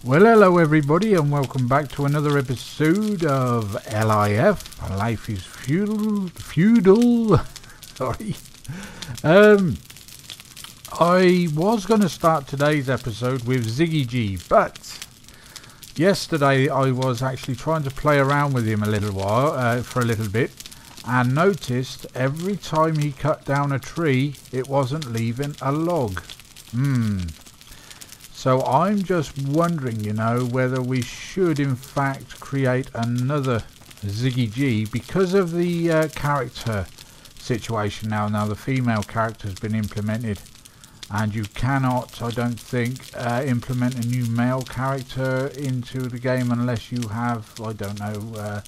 Well, hello everybody, and welcome back to another episode of LIF. Life is feudal. Sorry. I was going to start today's episode with Anny G, but yesterday I was actually trying to play around with him a little while, for a little bit, and noticed every time he cut down a tree, it wasn't leaving a log. So I'm just wondering, whether we should in fact create another Anny G because of the character situation now. Now the female character has been implemented, and you cannot, I don't think, implement a new male character into the game unless you have, I don't know,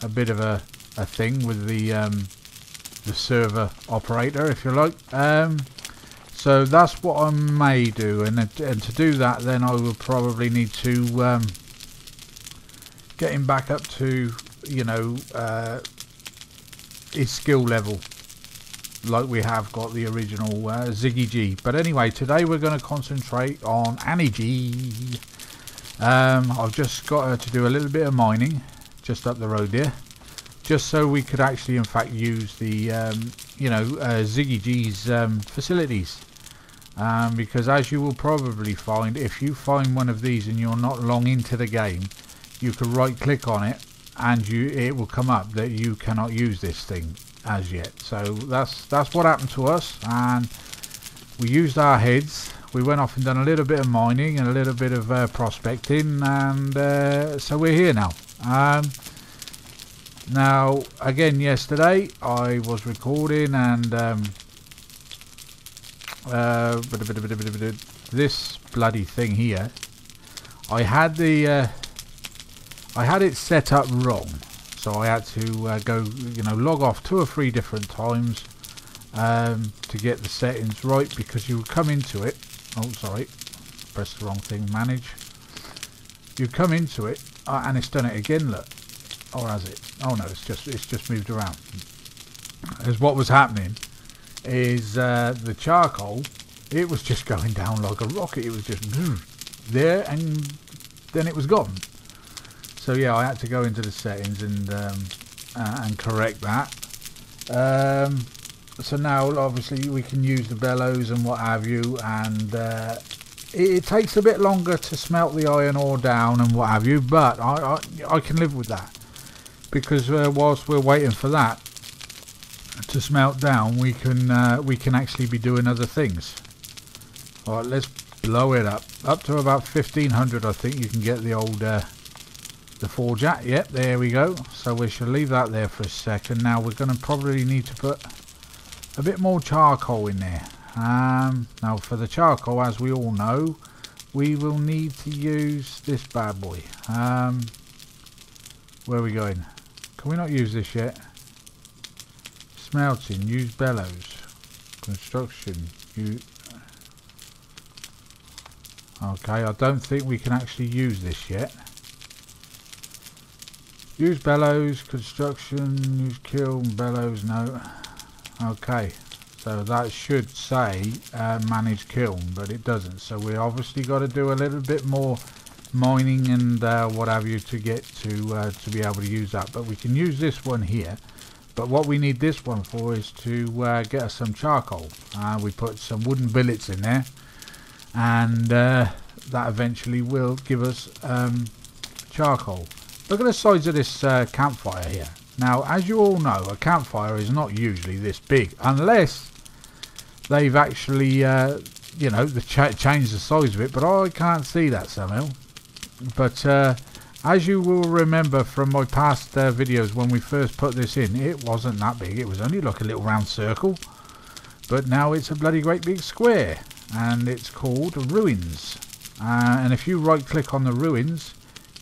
a bit of a thing with the server operator, if you like. So that's what I may do, and to do that, then I will probably need to get him back up to, his skill level, like we have got the original Anny G. But anyway, today we're going to concentrate on Anny G. I've just got her to do a little bit of mining just up the road there, just so we could actually, in fact, use the Anny G's facilities. Because as you will probably find, if you find one of these and you're not long into the game, you can right click on it and it will come up that you cannot use this thing as yet. So that's what happened to us, and we used our heads. We went off and done a little bit of mining and a little bit of prospecting, and so we're here now. Now again, yesterday I was recording, and this bloody thing here, I had it set up wrong, so I had to go, log off 2 or 3 different times to get the settings right, because you would come into it. Oh, sorry, pressed the wrong thing. Manage. You come into it, and it's done it again. Look, or has it? Oh no, it's just moved around. As what was happening is the charcoal, it was just going down like a rocket. It was just there, and then it was gone. So yeah, I had to go into the settings and correct that. So now obviously we can use the bellows and what have you, and it takes a bit longer to smelt the iron ore down and what have you, but I can live with that, because whilst we're waiting for that to smelt down, we can actually be doing other things. Alright, let's blow it up to about 1500. I think you can get the old the forge at. Yep, there we go. So we shall leave that there for a second. Now we're going to probably need to put a bit more charcoal in there. Now for the charcoal, as we all know, we will need to use this bad boy. Where are we going? Can we not use this yet? Smelting, use bellows. Construction, okay, I don't think we can actually use this yet. Use bellows, construction, use kiln, bellows, no. Okay, so that should say manage kiln, but it doesn't. So we obviously got to do a little bit more mining and what have you to get to be able to use that. But we can use this one here. But what we need this one for is to get us some charcoal. We put some wooden billets in there, and that eventually will give us charcoal. Look at the size of this campfire here. Now, as you all know, a campfire is not usually this big, unless they've actually, changed the size of it, but I can't see that somehow. But as you will remember from my past videos, when we first put this in, it wasn't that big. It was only like a little round circle, but now it's a bloody great big square, and it's called ruins. And if you right click on the ruins,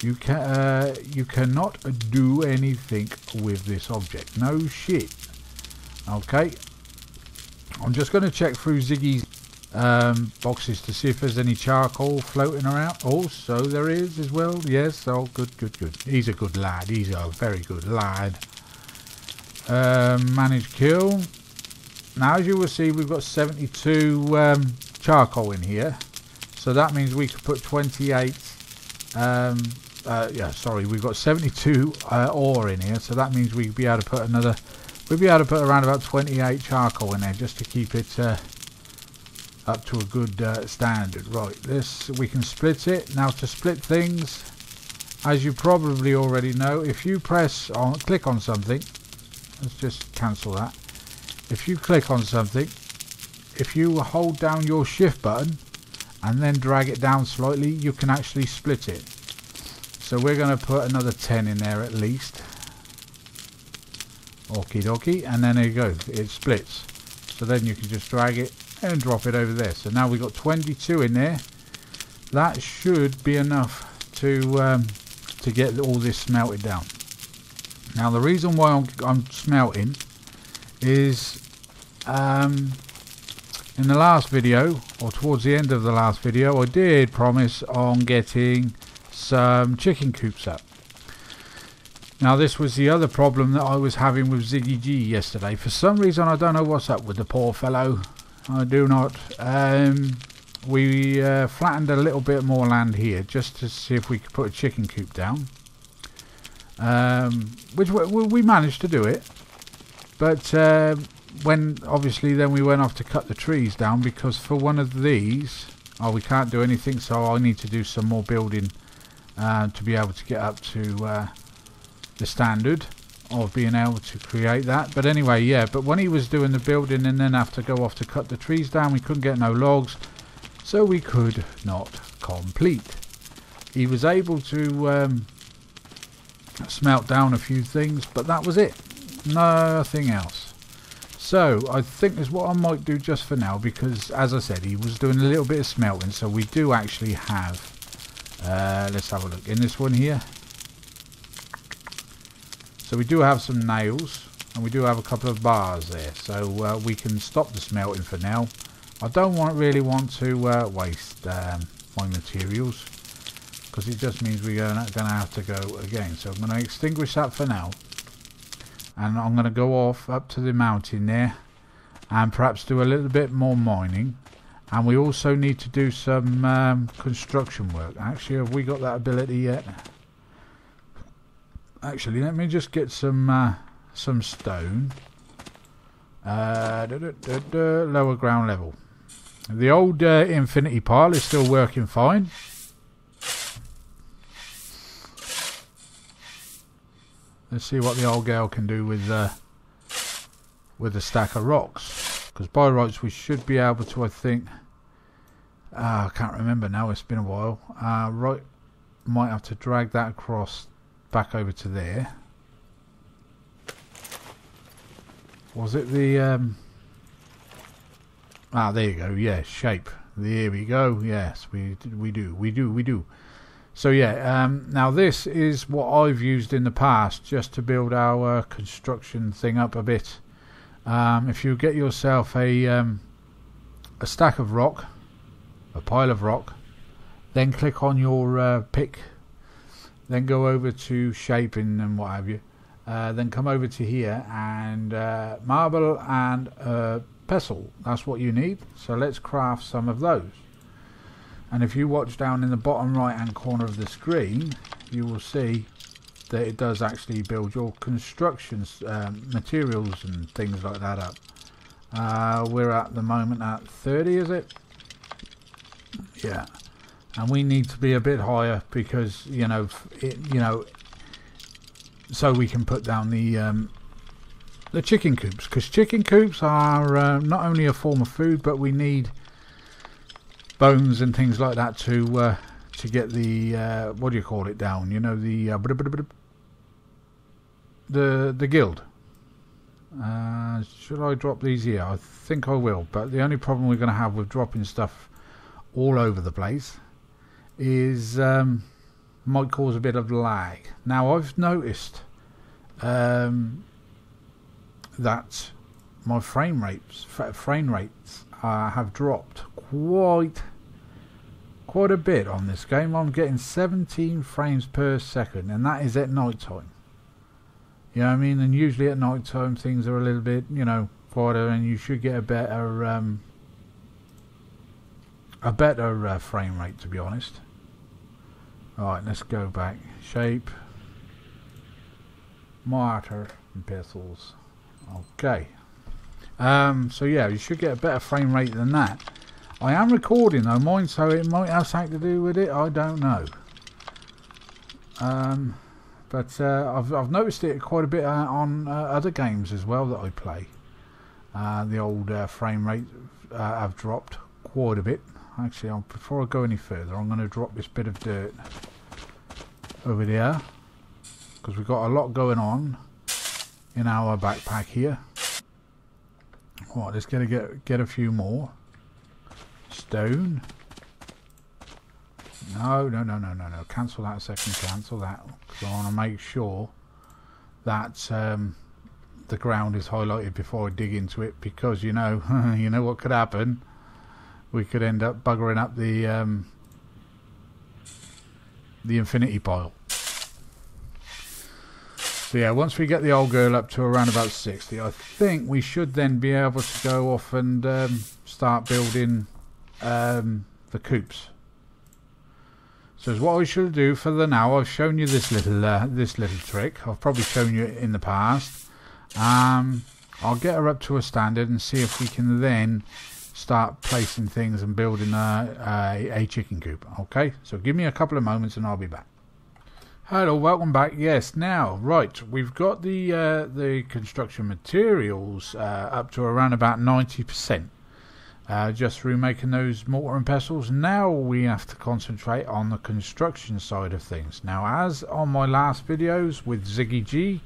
you cannot do anything with this object. No shit. Okay, I'm just going to check through Ziggy's boxes to see if there's any charcoal floating around. Also there is as well. Yes. Oh, good. He's a good lad. He's a very good lad. Manage kill. Now, as you will see, we've got 72 charcoal in here, so that means we could put 28 Yeah, sorry, we've got 72 ore in here, so that means we'd be able to put another, we'd be able to put around about 28 charcoal in there just to keep it up to a good standard. Right, this, we can split it. Now to split things, as you probably already know, if you click on something, let's just cancel that. If you click on something, if you hold down your shift button and then drag it down slightly, you can actually split it. So we're going to put another 10 in there at least. Okie dokie, and then there you go, it splits. So then you can just drag it and drop it over there. So now we've got 22 in there. That should be enough to get all this smelted down. Now the reason why I'm smelting is in the last video, or towards the end of the last video, I did promise on getting some chicken coops up. Now this was the other problem that I was having with Ziggy G yesterday. For some reason, I don't know what's up with the poor fellow. I do not. We flattened a little bit more land here just to see if we could put a chicken coop down, which we managed to do it. But when obviously then we went off to cut the trees down, because for one of these, we can't do anything, so I need to do some more building to be able to get up to the standard of being able to create that. But anyway, yeah, but when he was doing the building and then have to go off to cut the trees down, we couldn't get no logs, so we could not complete. He was able to smelt down a few things, but that was it, nothing else. So I think that's what I might do just for now, because as I said, he was doing a little bit of smelting, so we do actually have let's have a look in this one here. So we do have some nails, and we do have a couple of bars there, so we can stop the smelting for now. I don't really want to waste my materials, because it just means we're going to have to go again. So I'm going to extinguish that for now, and I'm going to go off up to the mountain there and perhaps do a little bit more mining. And we also need to do some construction work. Actually, have we got that ability yet? Actually, let me just get some stone. Lower ground level. The old infinity pile is still working fine. Let's see what the old girl can do with a stack of rocks. Because by rights we should be able to, I think. I can't remember now. It's been a while. Right, might have to drag that across. Back over to there. Was it the there you go, yeah, shape. There we go. Yes, we do. So yeah, now this is what I've used in the past just to build our construction thing up a bit. If you get yourself a stack of rock, a pile of rock, then click on your pick, then go over to shaping and what have you, then come over to here and marble and pestle. That's what you need, so let's craft some of those. And if you watch down in the bottom right hand corner of the screen, you will see that it does actually build your construction materials and things like that up. We're at the moment at 30, is it? Yeah. And we need to be a bit higher because so we can put down the chicken coops, because chicken coops are not only a form of food, but we need bones and things like that to get the what do you call it down? You know, the guild. Should I drop these here? I think I will, but the only problem we're going to have with dropping stuff all over the place is might cause a bit of lag. Now I've noticed that my frame rates have dropped quite a bit on this game. I'm getting 17 frames per second, and that is at night time. You know what I mean? And usually at night time things are a little bit, quieter, and you should get a better frame rate, to be honest. Right, let's go back. Shape, mortar and pestles. Okay. So yeah, you should get a better frame rate than that. I am recording though, mine, so it might have something to do with it. I don't know. But I've noticed it quite a bit on other games as well that I play. The old frame rate have dropped quite a bit. Actually, before I go any further, I'm going to drop this bit of dirt over there, because we've got a lot going on in our backpack here. Right, let's get a few more stone. No. Cancel that a second. Cancel that, because I want to make sure that the ground is highlighted before I dig into it, because you know what could happen. We could end up buggering up the infinity pile. So yeah, once we get the old girl up to around about 60, I think we should then be able to go off and start building the coops. So what I should do for the now, I've shown you this little trick. I've probably shown you it in the past. I'll get her up to a standard and see if we can then start placing things and building a chicken coop. Okay, so give me a couple of moments and I'll be back. Hello, welcome back. Yes, now right, we've got the construction materials up to around about 90%, just through making those mortar and pestles. Now we have to concentrate on the construction side of things. Now, as on my last videos with Anny G,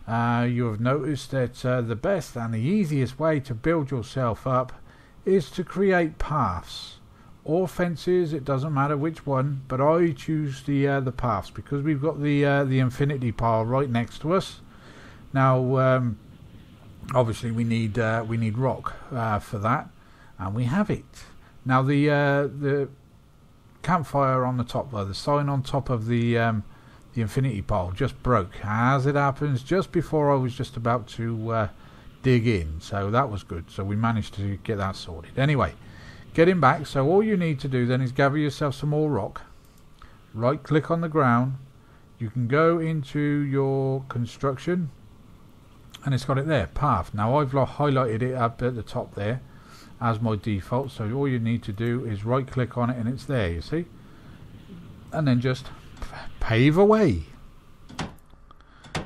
you have noticed that the best and the easiest way to build yourself up is to create paths or fences. It doesn't matter which one, but I choose the paths because we've got the infinity pile right next to us. Now, obviously we need rock for that, and we have it. Now the campfire on the top there, the sign on top of the infinity pile just broke, as it happens, just before I was just about to dig in, so that was good. So we managed to get that sorted. Anyway, getting back, so all you need to do then is gather yourself some more rock, right click on the ground, you can go into your construction, and it's got it there, path. Now I've highlighted it up at the top there as my default, so all you need to do is right click on it and it's there, you see, and then just pave away.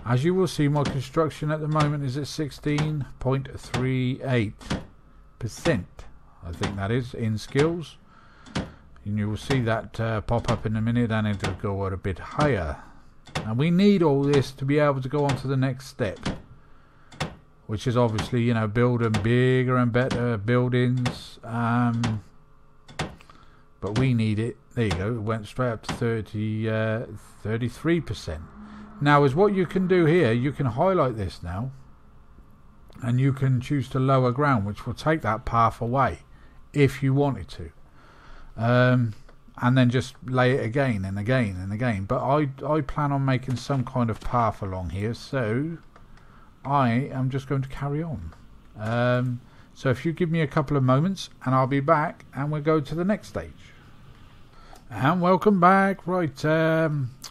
As you will see, my construction at the moment is at 16.38%. I think that is in skills, and you will see that pop up in a minute, and it'll go a bit higher. And we need all this to be able to go on to the next step, which is obviously, you know, building bigger and better buildings. But we need it. There you go. It went straight up to 33%. Now, is what you can do here, you can highlight this now, and you can choose to lower ground, which will take that path away if you wanted to, and then just lay it again and again and again. But I plan on making some kind of path along here, so I am just going to carry on. So if you give me a couple of moments and I'll be back, and we'll go to the next stage. And welcome back. Right,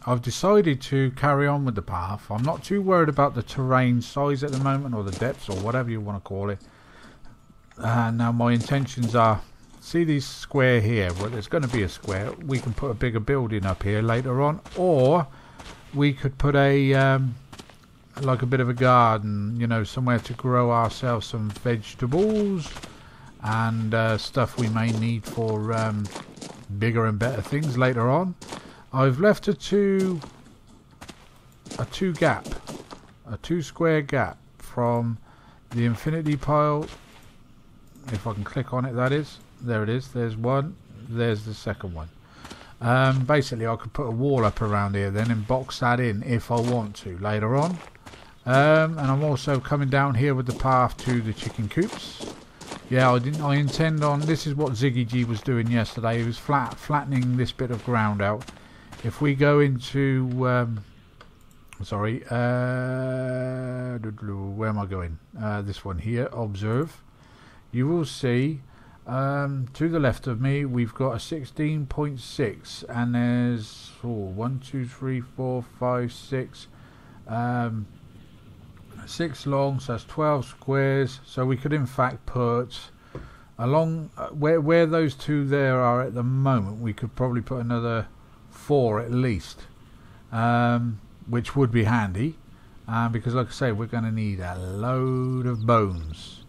I've decided to carry on with the path. I'm not too worried about the terrain size at the moment, or the depths, or whatever you want to call it. Now my intentions are, see this square here, well, there's going to be a square. We can put a bigger building up here later on, or we could put a like a bit of a garden, you know, somewhere to grow ourselves some vegetables and stuff we may need for bigger and better things later on. I've left a two square gap from the infinity pile. If I can click on it, that is, there it is, there's one, there's the second one. Basically I could put a wall up around here then and box that in if I want to later on. And I'm also coming down here with the path to the chicken coops. Yeah, I intend on, this is what Anny G was doing yesterday. He was flattening this bit of ground out. If we go into where am I going? This one here, observe. You will see To the left of me, we've got a 16.6, and there's 1, 2, 3, 4, 5, 6, 6 long, so that's 12 squares. So we could in fact put along where those two there are at the moment, we could probably put another 4 at least, which would be handy, because like I say, we're going to need a load of bones.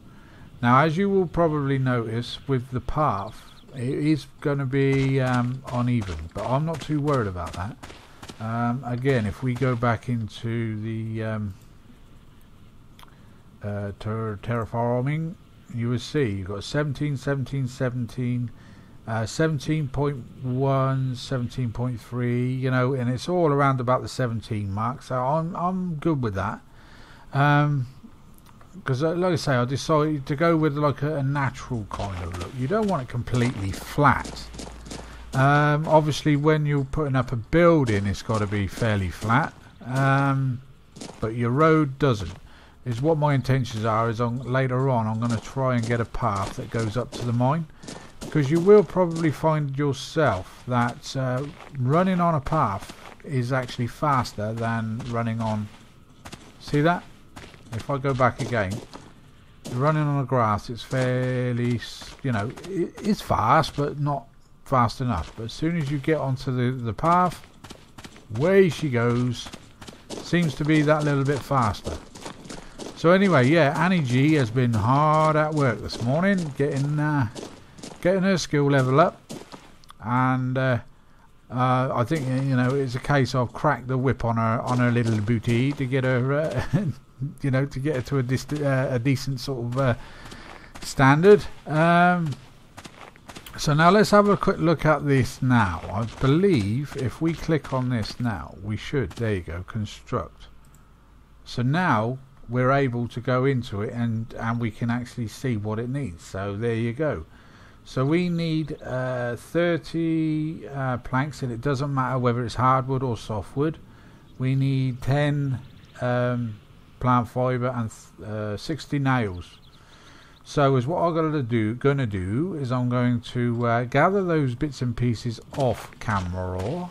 Now, as you will probably notice with the path, it is going to be uneven, but I'm not too worried about that. Again, if we go back into the terraforming, you will see you've got 17, 17, 17, 17.1, 17.3, you know, and it's all around about the 17 mark, so I'm good with that. Because like I say, I decided to go with like a natural kind of look. You don't want it completely flat. Obviously when you're putting up a building, it's got to be fairly flat, but your road doesn't. Is what my intentions are. Is later on I'm going to try and get a path that goes up to the mine, because you will probably find yourself that running on a path is actually faster than running on, see that? If I go back again, running on the grass, it's fairly, you know, it's fast, but not fast enough. But as soon as you get onto the path, away she goes. Seems to be that little bit faster. So anyway, yeah, Anny G has been hard at work this morning, getting her skill level up, and I think, you know, it's a case of crack the whip on her little booty to get her. You know, to get it to a decent sort of standard. So now let's have a quick look at this now. I believe if we click on this now, we should, there you go, construct. So now we're able to go into it and we can actually see what it needs. So there you go. So we need 30 planks, and it doesn't matter whether it's hardwood or softwood. We need 10 plant fibre and 60 nails. So is what I'm gonna do is I'm going to gather those bits and pieces off camera,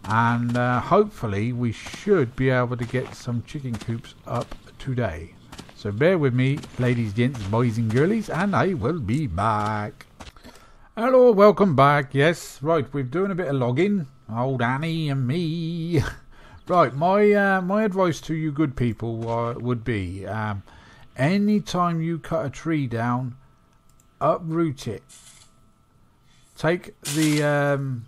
and hopefully we should be able to get some chicken coops up today. So bear with me, ladies, gents, boys and girlies, and I will be back. Hello, welcome back. Yes, right, we're doing a bit of logging, old Annie and me. Right, my advice to you good people would be, anytime you cut a tree down, uproot it. Take the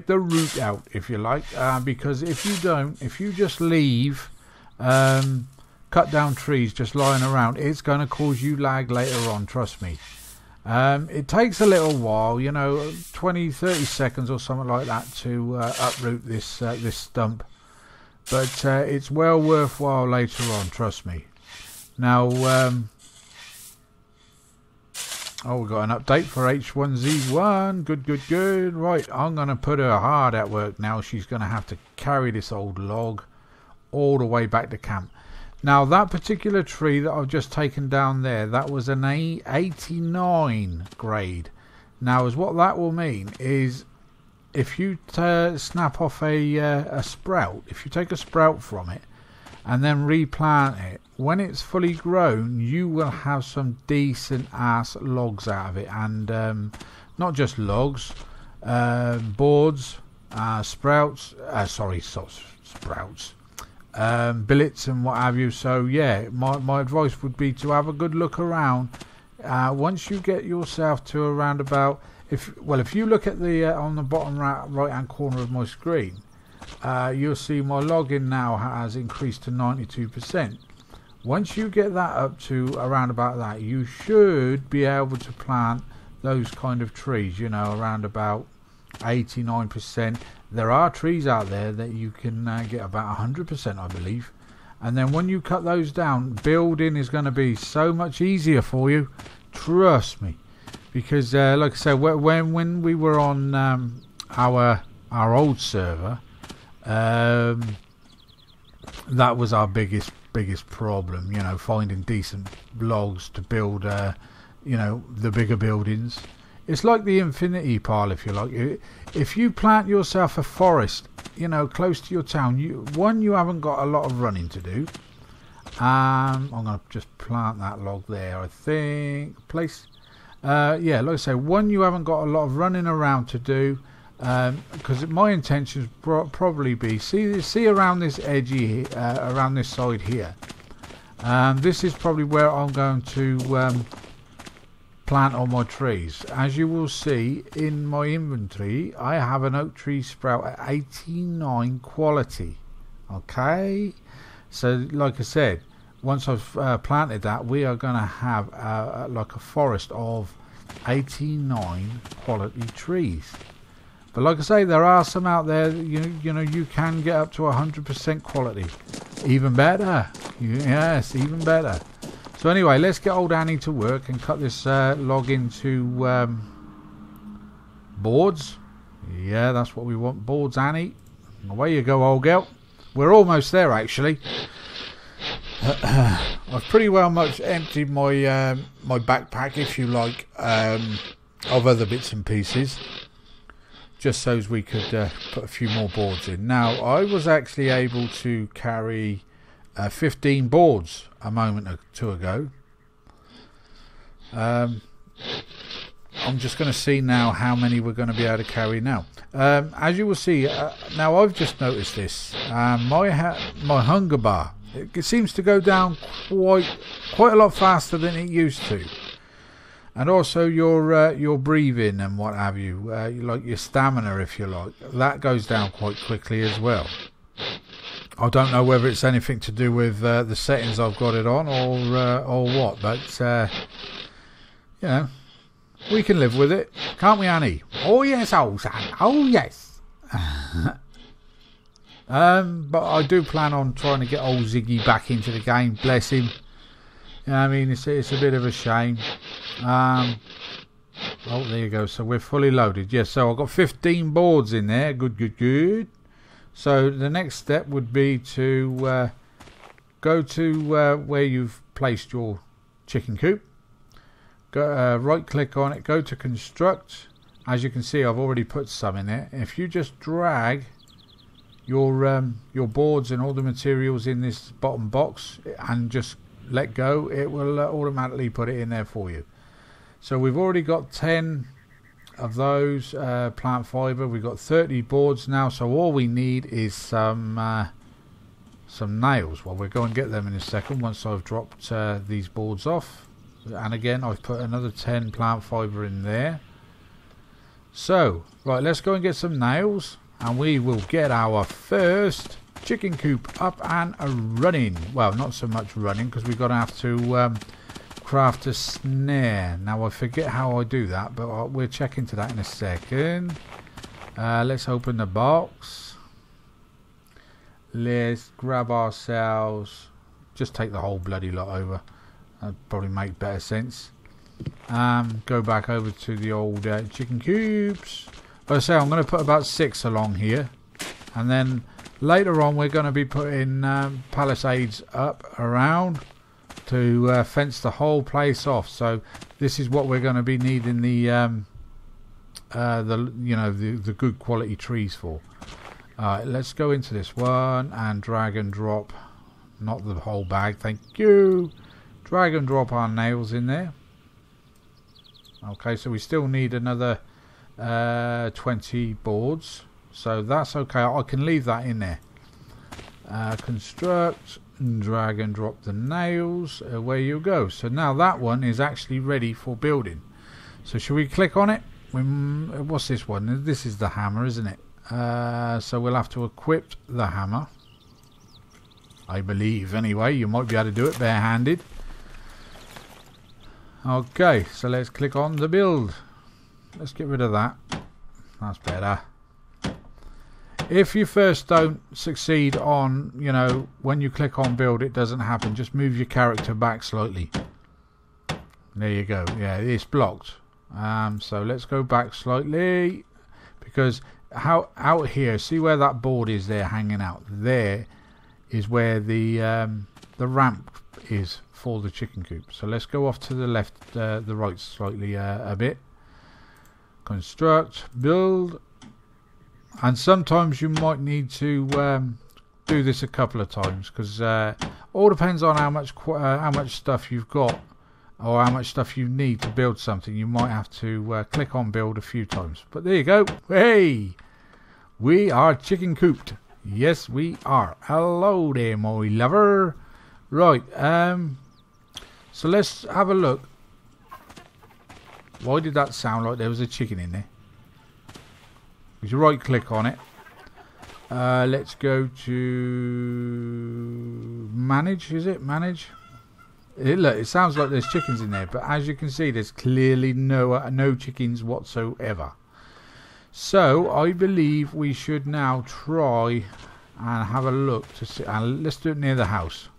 root out, if you like, because if you don't, if you just leave cut down trees just lying around, it's going to cause you lag later on, trust me. It takes a little while, you know, 20-30 seconds or something like that to uproot this this stump. But it's well worthwhile later on, trust me. Now, oh, we've got an update for H1Z1. Good. Right, I'm going to put her hard at work now. She's going to have to carry this old log all the way back to camp. Now, that particular tree that I've just taken down there, that was an 89 grade. Now, as what that will mean is, if you snap off a sprout, if you take a sprout from it and then replant it, when it's fully grown, you will have some decent ass logs out of it, and not just logs, boards, sprouts, billets and what have you. So yeah, my advice would be to have a good look around. Once you get yourself to around about, if you look at the on the bottom right hand corner of my screen, you'll see my login now has increased to 92%. Once you get that up to around about that, you should be able to plant those kind of trees, you know, around about 89%. There are trees out there that you can get about 100%, I believe. And then when you cut those down, building is going to be so much easier for you, trust me. Because like I said, when we were on our old server, that was our biggest problem, you know, finding decent logs to build you know, the bigger buildings. It's like the infinity pile, if you like. If you plant yourself a forest, you know, close to your town, you haven't got a lot of running to do. I'm gonna just plant that log there, I think. Yeah, like I say, you haven't got a lot of running around to do, because my intentions probably be see around this edgy around this side here. This is probably where I'm going to plant all my trees. As you will see in my inventory, I have an oak tree sprout at 89 quality. Okay, so like I said, once I've planted that, we are going to have like a forest of 89 quality trees. But like I say, there are some out there that you know you can get up to 100% quality. Even better. Yes, even better. So anyway, let's get old Annie to work and cut this log into boards. Yeah, that's what we want. Boards, Annie. Away you go, old girl. We're almost there, actually. I've pretty well much emptied my my backpack, if you like, of other bits and pieces, just so as we could put a few more boards in. Now, I was actually able to carry 15 boards a moment or two ago. I'm just going to see now how many we're going to be able to carry now. As you will see, now I've just noticed this. My hunger bar, it seems to go down quite a lot faster than it used to, and also your breathing and what have you, like your stamina, if you like, that goes down quite quickly as well. I don't know whether it's anything to do with the settings I've got it on, or what, but you know, we can live with it, can't we, Annie? Oh yes, old son. Oh yes. But I do plan on trying to get old Ziggy back into the game. Bless him. You know, I mean, it's a bit of a shame. Oh, there you go. So we're fully loaded. Yes. So I've got 15 boards in there. Good. So the next step would be to go to where you've placed your chicken coop. Go right click on it. Go to construct. As you can see, I've already put some in there. If you just drag your boards and all the materials in this bottom box and just let go, it will automatically put it in there for you. So we've already got 10 of those plant fiber. We've got 30 boards now, so all we need is some nails. Well, we'll go and get them in a second once I've dropped these boards off. And again, I've put another 10 plant fiber in there. So right, let's go and get some nails, and we will get our first chicken coop up and running. Well, not so much running, because we're going to have to craft a snare. Now, I forget how I do that, but we'll check into that in a second. Let's open the box. Let's grab ourselves, just take the whole bloody lot over. That'd probably make better sense. Go back over to the old chicken coops. But I say I'm going to put about 6 along here, and then later on we're going to be putting palisades up around to fence the whole place off. So this is what we're going to be needing the good quality trees for. Alright, let's go into this one and drag and drop, not the whole bag, thank you. Drag and drop our nails in there. Okay, so we still need another 20 boards, so that's okay. I can leave that in there. Construct, drag and drop the nails. Away you go. So now that one is actually ready for building. So should we click on it? What's this one? This is the hammer, isn't it? So we'll have to equip the hammer, I believe. Anyway, you might be able to do it barehanded. Okay, so let's click on the build. Let's get rid of that. That's better. If you first don't succeed on, you know, when you click on build, it doesn't happen. Just move your character back slightly. There you go. Yeah, it's blocked. So let's go back slightly, because out here, see where that board is there hanging out? There is where the ramp is for the chicken coop. So let's go off to the left, the right slightly a bit. Construct, build, and sometimes you might need to do this a couple of times, because all depends on how much stuff you've got or how much stuff you need to build something. You might have to click on build a few times. But there you go. Hey, we are chicken cooped. Yes, we are. Hello there, my lover. Right, so let's have a look. Why did that sound like there was a chicken in there? You right click on it. Let's go to manage. Is it manage? Look, it sounds like there's chickens in there, but as you can see, there's clearly no chickens whatsoever. So I believe we should now try and have a look to see. Let's do it near the house.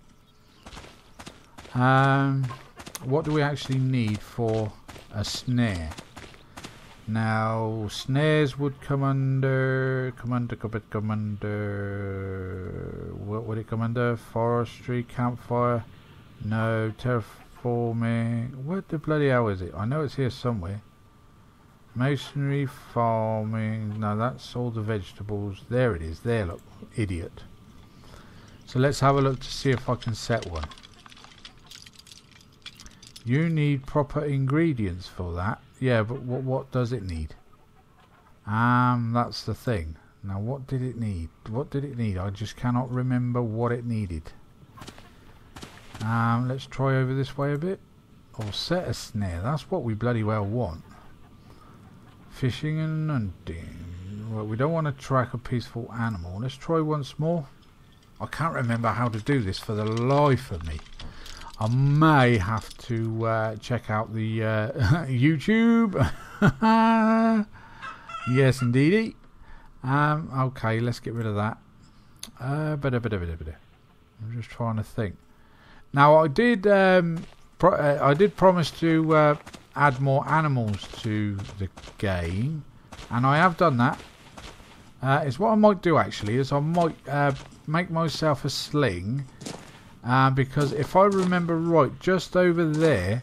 What do we actually need for a snare? Now, snares would come under. What would it come under? Forestry, campfire. No, terraforming. What the bloody hell is it? I know it's here somewhere. Masonry, farming. No, that's all the vegetables. There it is. There, look. Idiot. So let's have a look to see if I can set one. You need proper ingredients for that. Yeah, but what does it need? That's the thing. Now, what did it need? What did it need? I just cannot remember what it needed. Let's try over this way a bit. Or set a snare. That's what we bloody well want. Fishing and hunting. Well, we don't want to track a peaceful animal. Let's try once more. I can't remember how to do this for the life of me. I may have to check out the YouTube. Yes, indeedy. Okay, let's get rid of that. I'm just trying to think. Now, I did promise to add more animals to the game, and I have done that. Is what I might do actually is I might make myself a sling. Because if I remember right, just over there,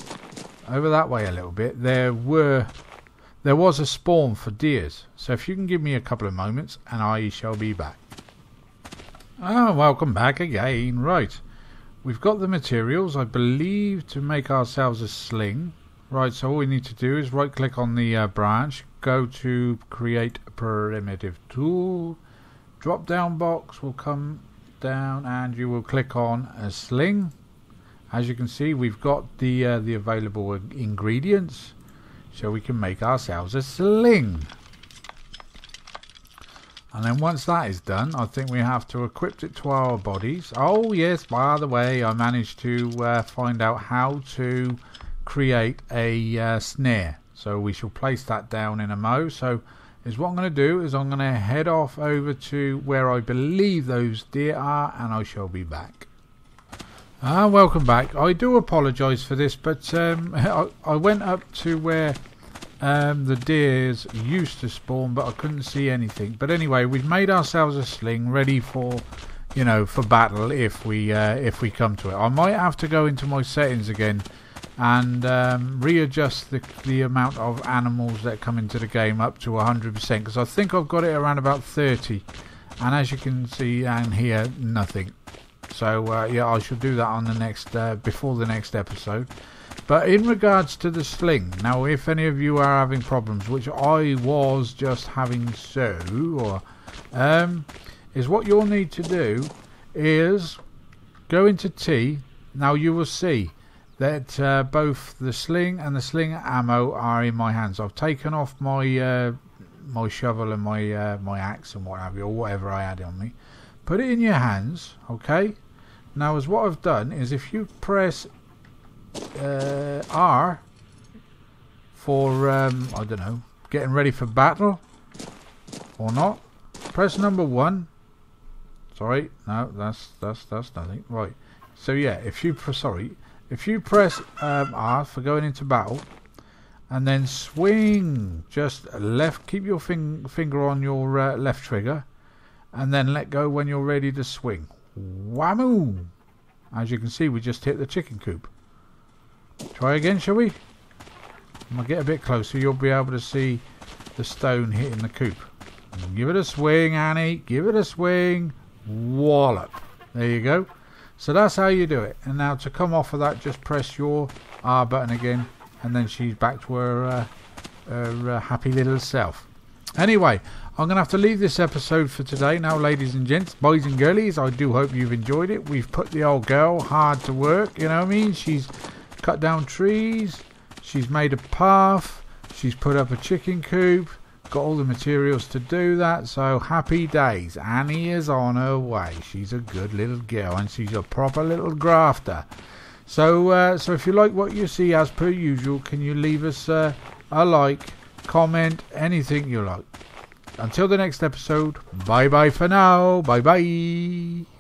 over that way a little bit, there was a spawn for deers. So if you can give me a couple of moments, and I shall be back. Oh, welcome back again. Right, we've got the materials, I believe, to make ourselves a sling. Right, so all we need to do is right click on the branch, go to create a primitive tool, drop down box will come down, and you will click on a sling. As you can see, we've got the available ingredients, so we can make ourselves a sling. And then once that is done, I think we have to equip it to our bodies. Oh yes, by the way, I managed to find out how to create a snare, so we shall place that down in a mo. So is what I'm going to do is I'm going to head off over to where I believe those deer are, and I shall be back. Welcome back. I do apologise for this, but I went up to where the deers used to spawn, but I couldn't see anything. But anyway, we've made ourselves a sling ready for, for battle if we come to it. I might have to go into my settings again and readjust the amount of animals that come into the game up to 100%, because I think I've got it around about 30, and as you can see and hear, nothing. So yeah, I should do that on the next before the next episode. But in regards to the sling, now if any of you are having problems, which I was just having is what you'll need to do is go into T. Now you will see that both the sling and the sling ammo are in my hands. I've taken off my my shovel and my axe and what have you, or whatever I had on me. Put it in your hands, okay? Now, as what I've done is, if you press R for I don't know, getting ready for battle or not, press number 1. Sorry, no, that's nothing. Right. So yeah, if you press R for going into battle, and then swing just left, keep your finger on your left trigger, and then let go when you're ready to swing. Whammoo! As you can see, we just hit the chicken coop. Try again, shall we? I'm going to get a bit closer. You'll be able to see the stone hitting the coop. Give it a swing, Annie. Give it a swing. Wallop. There you go. So that's how you do it. And now to come off of that, just press your R button again, and then she's back to her happy little self. Anyway, I'm going to have to leave this episode for today now, ladies and gents, boys and girlies. I do hope you've enjoyed it. We've put the old girl hard to work, you know what I mean? She's cut down trees, she's made a path, she's put up a chicken coop, got all the materials to do that, so happy days. Annie is on her way. She's a good little girl, and she's a proper little grafter. So if you like what you see, as per usual, can you leave us a like, comment, anything you like. Until the next episode, bye bye for now. Bye bye.